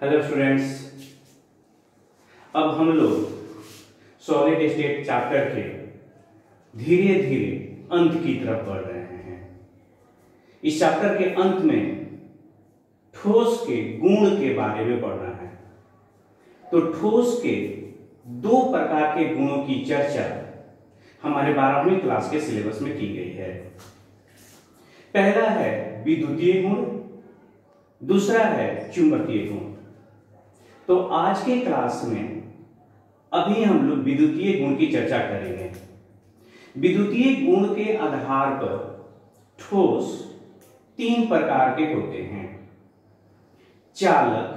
Hello students, अब हम लोग सॉलिड स्टेट चैप्टर के धीरे धीरे अंत की तरफ बढ़ रहे हैं। इस चैप्टर के अंत में ठोस के गुण के बारे में पढ़ना है। तो ठोस के दो प्रकार के गुणों की चर्चा हमारे 12वीं क्लास के सिलेबस में की गई है। पहला है विद्युतीय गुण, दूसरा है चुंबकीय गुण। तो आज के क्लास में अभी हम लोग विद्युतीय गुण की चर्चा करेंगे। विद्युतीय गुण के आधार पर ठोस तीन प्रकार के होते हैं: चालक,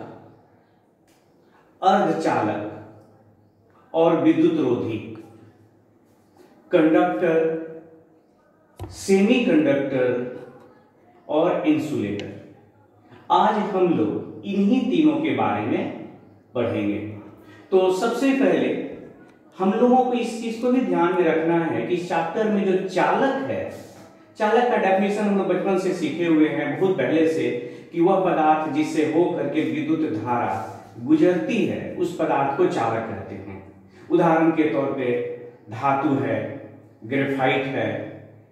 अर्धचालक और विद्युत रोधी। कंडक्टर, सेमीकंडक्टर और इंसुलेटर। आज हम लोग इन्हीं तीनों के बारे में पढ़ेंगे। तो सबसे पहले हम लोगों को इस चीज को भी ध्यान में रखना है कि इस चैप्टर में जो चालक है, चालक का डेफिनेशन हम लोग बचपन से सीखे हुए हैं, बहुत पहले से, कि वह पदार्थ जिससे हो करके विद्युत धारा गुजरती है उस पदार्थ को चालक कहते हैं। उदाहरण के तौर पे धातु है, ग्रेफाइट है,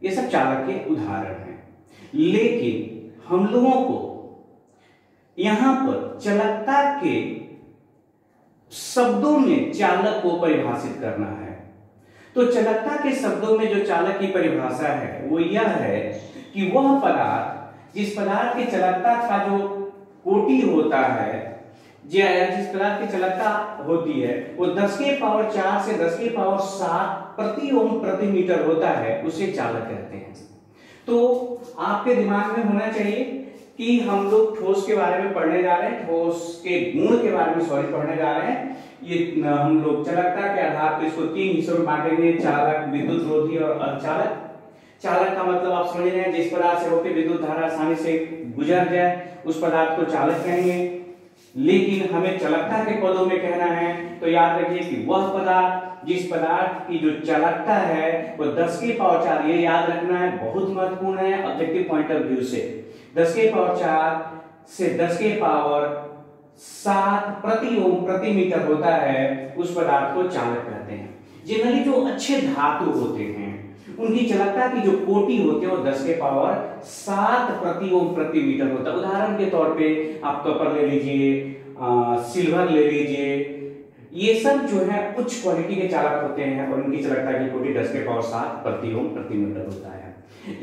ये सब चालक के उदाहरण हैं। लेकिन हम लोगों को यहां पर चालकता के शब्दों में चालक को परिभाषित करना है। तो चालकता के शब्दों में जो चालक की परिभाषा है वो यह है कि वह पदार्थ, जिस पदार्थ की चालकता का जो कोटि होता है, जिस पदार्थ की चालकता होती है वो 10 के पावर 4 से 10 के पावर 7 प्रति ओम प्रति मीटर होता है, उसे चालक कहते हैं। तो आपके दिमाग में होना चाहिए कि हम लोग ठोस के बारे में पढ़ने जा रहे हैं, ठोस के गुण के बारे में पढ़ने जा रहे हैं। ये हम लोग चालकता के आधार पर इसको तीन हिस्सों में बांटेंगे: चालक, विद्युत रोधी और अर्धचालक। चालक का मतलब आप समझ रहे हैं, जिस पदार्थ से होकर विद्युत धारा आसानी से गुजर जाए उस पदार्थ को चालक कहेंगे। लेकिन हमें चालकता के पदों में कहना है तो याद रखिए कि वह पदार्थ, जिस पदार्थ की जो चालकता है वो 10 की पावर 4, ये याद रखना है, बहुत महत्वपूर्ण है ऑब्जेक्टिव पॉइंट ऑफ व्यू से। 10 के पावर 4 से 10 के पावर 7 प्रति ओम प्रति मीटर होता है, उस पदार्थ को चालक कहते हैं। जनरली जो अच्छे धातु होते हैं उनकी चालकता की जो कोटि होती है वो 10 के पावर 7 प्रति ओम प्रति मीटर होता है। उदाहरण के तौर पे आप कॉपर ले लीजिए, सिल्वर ले लीजिए, ये सब जो है उच्च क्वालिटी के चालक होते हैं और उनकी चालकता की कोटि 10 के पावर 7 प्रति ओम प्रति मीटर होता है।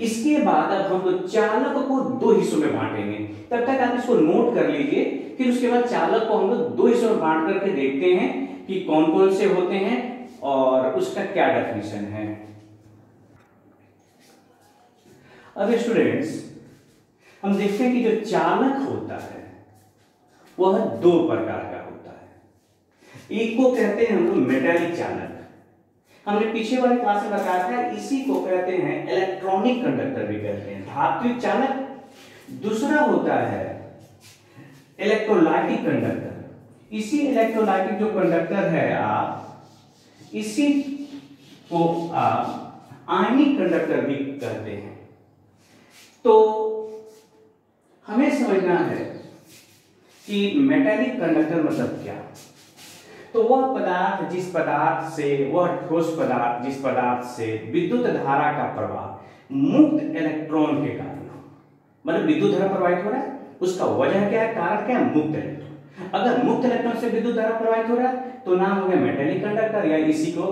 इसके बाद अब हम लोग चालक को दो हिस्सों में बांटेंगे। तब तक आप इसको नोट कर लीजिए, फिर उसके बाद चालक को हम लोग दो हिस्सों में बांट करके देखते हैं कि कौन कौन से होते हैं और उसका क्या डेफिनेशन है। अब स्टूडेंट्स, हम देखते हैं कि जो चालक होता है वह दो प्रकार का होता है। एक को कहते हैं हम लोग मेटालिक चालक, हमने पीछे वाली क्लास में बताया था, इसी को कहते हैं इलेक्ट्रॉनिक कंडक्टर भी कहते हैं, धात्विक चालक। दूसरा होता है इलेक्ट्रोलाइटिक कंडक्टर। इसी इलेक्ट्रोलाइटिक जो कंडक्टर है इसी को आप आयनिक कंडक्टर भी कहते हैं। तो हमें समझना है कि मेटालिक कंडक्टर मतलब क्या। तो वह पदार्थ, जिस पदार्थ से, वह ठोस पदार्थ जिस पदार्थ से विद्युत धारा का प्रवाह मुक्त इलेक्ट्रॉन के कारण, मतलब विद्युत धारा प्रवाहित हो रहा है, उसका वजह क्या है, कारण क्या है, मुक्त इलेक्ट्रॉन। अगर मुक्त इलेक्ट्रॉन से विद्युत धारा प्रवाहित हो रहा है तो नाम हो गया मेटालिक कंडक्टर, या इसी को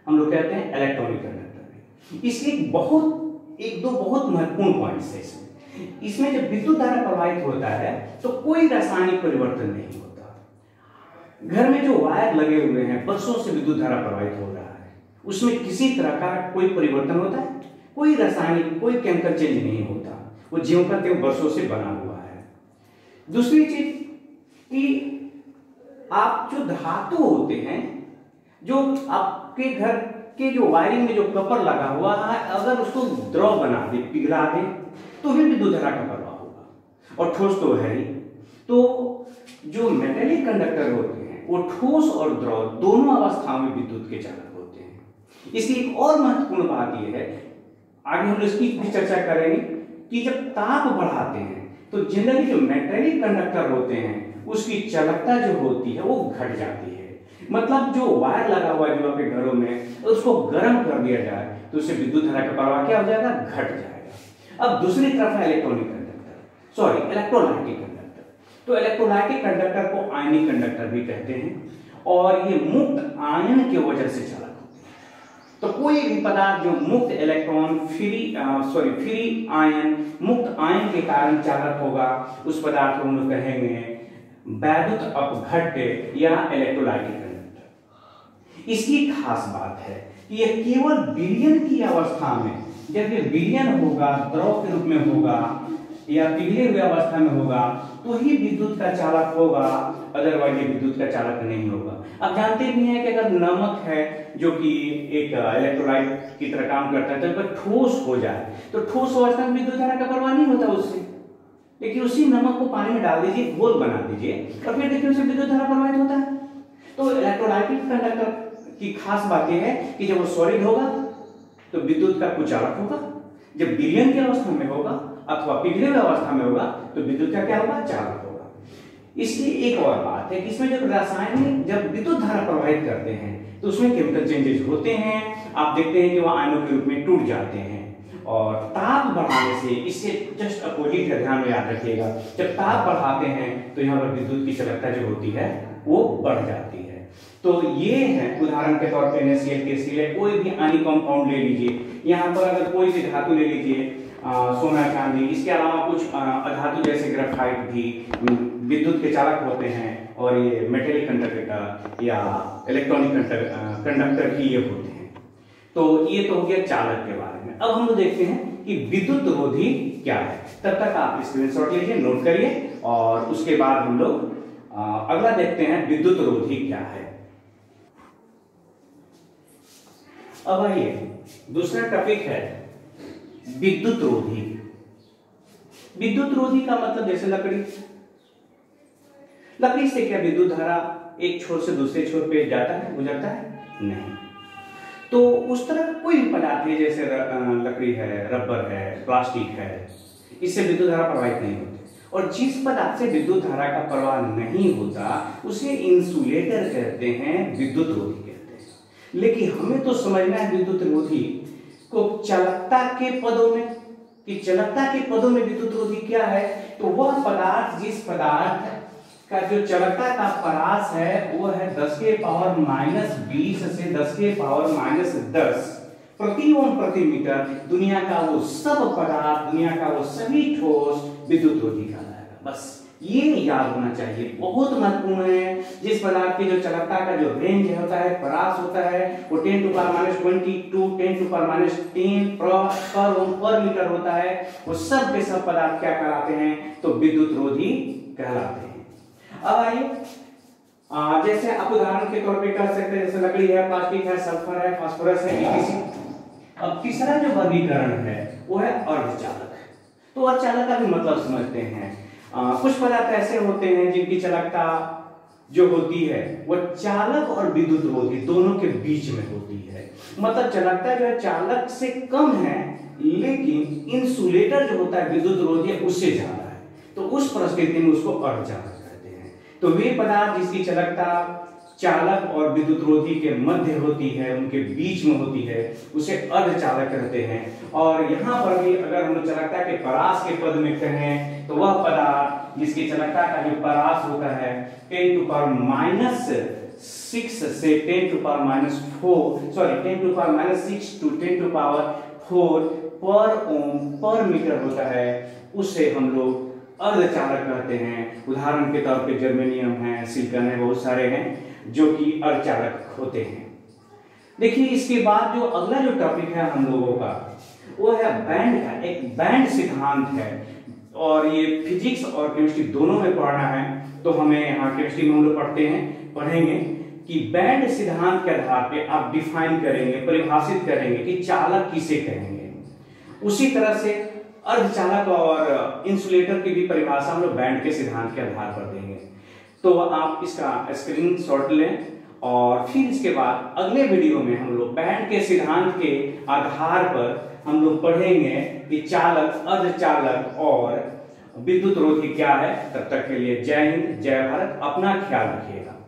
हम लोग कहते हैं इलेक्ट्रॉनिक कंडक्टर। इसलिए एक दो बहुत महत्वपूर्ण पॉइंट्स है इसमें जब विद्युत धारा प्रवाहित होता है तो कोई रासायनिक परिवर्तन नहीं होता। घर में जो वायर लगे हुए हैं, वर्षों से विद्युत धारा प्रवाहित हो रहा है, उसमें किसी तरह का कोई परिवर्तन होता है, कोई रासायनिक, कोई केमिकल चेंज नहीं होता, वो ज्यों का त्यों वर्षों से बना हुआ है। दूसरी चीज कि आप जो धातु होते हैं, जो आपके घर के जो वायरिंग में जो कपर लगा हुआ है, अगर उसको द्रव बना दे, पिघला दे, तो भी विद्युत धारा का प्रवाह होगा, और ठोस तो है ही। तो जो मेटालिक कंडक्टर होते हैं वो ठोस और द्रव दोनों अवस्थाओं में विद्युत के चालक होते हैं। इसकी एक और महत्वपूर्ण बात यह है, आगे हम इसकी भी चर्चा करेंगे, कि जब ताप बढ़ाते हैं तो जनरली जो मेटेलिक कंडक्टर होते हैं उसकी चालकता जो होती है वो घट जाती है। मतलब जो वायर लगा हुआ है जो आपके घरों में, उसको गर्म कर दिया जाए तो उससे विद्युत धारा का प्रवाह क्या हो जाएगा, घट जाएगा। अब दूसरी तरफ है electronic conductor, sorry electrolytic conductor. तो इलेक्ट्रोलाइटिक कंडक्टर को आयनिक कंडक्टर भी कहते हैं और ये मुक्त आयन की वजह से चालक होते हैं। तो कोई भी पदार्थ जो मुक्त इलेक्ट्रॉन फ्री आयन, मुक्त आयन के कारण चालक होगा, उस पदार्थ को हम लोग कहेंगे वैद्युत अपघट्य या इलेक्ट्रोलाइटिक कंडक्टर। इसकी खास बात है कि यह केवल विलयन की अवस्था में, जब ये विलयन होगा, द्रव के रूप में होगा या पिघले हुए अवस्था में होगा तो ही विद्युत का चालक होगा, अदरवाइज ये विद्युत का चालक नहीं होगा। अब जानते भी हैं कि अगर नमक है जो कि एक इलेक्ट्रोलाइट की तरह काम करता है, तो अगर ठोस हो जाए तो ठोस अवस्था में विद्युत धारा का प्रवाह नहीं होता उससे, लेकिन उसी नमक को पानी में डाल दीजिए, घोल बना दीजिए और फिर देखिए उससे विद्युत धारा प्रवाहित होता है। तो इलेक्ट्रोलाइटिक कंडक्टर की खास बात यह है कि जब वो सॉलिड होगा तो विद्युत का कुचालक होगा, जब विलयन की अवस्था में होगा अथवा पिघले हुए अवस्था में होगा तो विद्युत का क्या होगा, चालक होगा। इसलिए एक और बात है कि इसमें जब रासायनिक जब विद्युत धारा प्रवाहित करते हैं तो उसमें केमिकल चेंजेस होते हैं। आप देखते हैं कि वो आयनों के रूप में टूट जाते हैं और ताप बढ़ाने से, इससे जस्ट अपोजिट है, ध्यान में याद रखिएगा। जब ताप बढ़ाते हैं तो यहाँ पर विद्युत की चालकता जो होती है वो बढ़ जाती है। तो ये है उदाहरण के तौर पे NaCl, KCl, कोई भी आयनिक कंपाउंड ले लीजिए। यहाँ पर अगर कोई भी धातु ले लीजिए, सोना, चांदी, इसके अलावा कुछ अधातु जैसे ग्रेफाइट भी विद्युत के चालक होते हैं और ये मेटेलिक कंडक्टर या इलेक्ट्रॉनिक कंडक्टर ही ये होते हैं। तो ये तो हो गया चालक के बारे में। अब हम लोग देखते हैं कि विद्युत रोधी क्या है। तब तक आप स्क्रीनशॉट लीजिए, नोट करिए और उसके बाद हम लोग अगला देखते हैं विद्युत रोधी क्या है। अब आइए दूसरा टॉपिक है विद्युत रोधी। विद्युत रोधी का मतलब जैसे लकड़ी से क्या विद्युत धारा एक छोर से दूसरे छोर पे जाता है, गुजरता है? नहीं। तो उस तरह कोई भी पदार्थ है, जैसे लकड़ी है, रबर है, प्लास्टिक है, इससे विद्युत धारा प्रवाहित नहीं होती। और जिस पदार्थ से विद्युत धारा का प्रवाह नहीं होता उसे इंसुलेटर कहते हैं, विद्युत रोधी कहते हैं। लेकिन हमें तो समझना है विद्युत रोधी को चालकता के पदों में, कि चालकता के पदों में विद्युत रोधी क्या है। तो वह पदार्थ, जिस पदार्थ का जो चालकता का परास है वो है 10 के पावर -20 से 10 के पावर -10 प्रति ओम प्रति मीटर। दुनिया का वो सब पदार्थ, दुनिया का वो सभी ठोस विद्युत रोधी कहलाएगा। बस ये याद होना चाहिए, बहुत महत्वपूर्ण है। जिस पदार्थ की जो चालकता का जो रेंज होता है, परास होता है, वो 10 टू पावर -22 10 टू पावर -10 पर ओम पर मीटर होता है, वो सब के सब पदार्थ क्या कहलाते हैं, तो विद्युत रोधी कहलाते हैं। अब आइए जैसे आप उदाहरण के तौर पे कह सकते हैं, जैसे लकड़ी है, प्लास्टिक है, सल्फर है, फास्फोरस है, etc। अब तीसरा जो वर्गीकरण है वो है अर्धचालक। तो अर्धचालक का भी मतलब समझते हैं। कुछ पदार्थ ऐसे होते हैं जिनकी चालकता जो होती है वो चालक और विद्युत रोधी दोनों के बीच में होती है। मतलब चालकता जो है चालक से कम है, लेकिन इंसुलेटर जो होता है विद्युत रोधी उससे ज्यादा है, तो उस परिस्थिति में उसको अर्धचालक कहते हैं। तो वे पदार्थ जिसकी चालकता चालक और विद्युत रोधी के मध्य होती है, उनके बीच में होती है, उसे अर्धचालक कहते हैं। और यहाँ पर भी अगर हम चालकता के परास के पद में कहें तो वह पदार्थ जिसकी चालकता का जो परास होता है 10 टू पावर -6 से 10 to power -6 to 10 to power 4 पर ओम पर मीटर होता है, उससे हम लोग अर्धचालक कहते हैं। उदाहरण के तौर पे जर्मेनियम है, सिलिकॉन है, बहुत सारे हैं जो कि अर्धचालक होते हैं। देखिए इसके बाद जो अगला जो टॉपिक है हम लोगों का वो है बैंड का। एक बैंड सिद्धांत है और ये फिजिक्स और केमिस्ट्री दोनों में पढ़ना है। तो हमें यहाँ केमिस्ट्री में हम लोग पढ़ेंगे कि बैंड सिद्धांत के आधार पे आप डिफाइन करेंगे, परिभाषित करेंगे कि चालक किसे कहेंगे। उसी तरह से अर्धचालक और इंसुलेटर की भी परिभाषा हम लोग बैंड के सिद्धांत के आधार पर देंगे। तो आप इसका स्क्रीनशॉट लें और फिर इसके बाद अगले वीडियो में हम लोग बैंड के सिद्धांत के आधार पर हम लोग पढ़ेंगे कि चालक, अर्धचालक और विद्युत रोधी क्या है। तब तक के लिए जय हिंद, जय भारत, अपना ख्याल रखिएगा।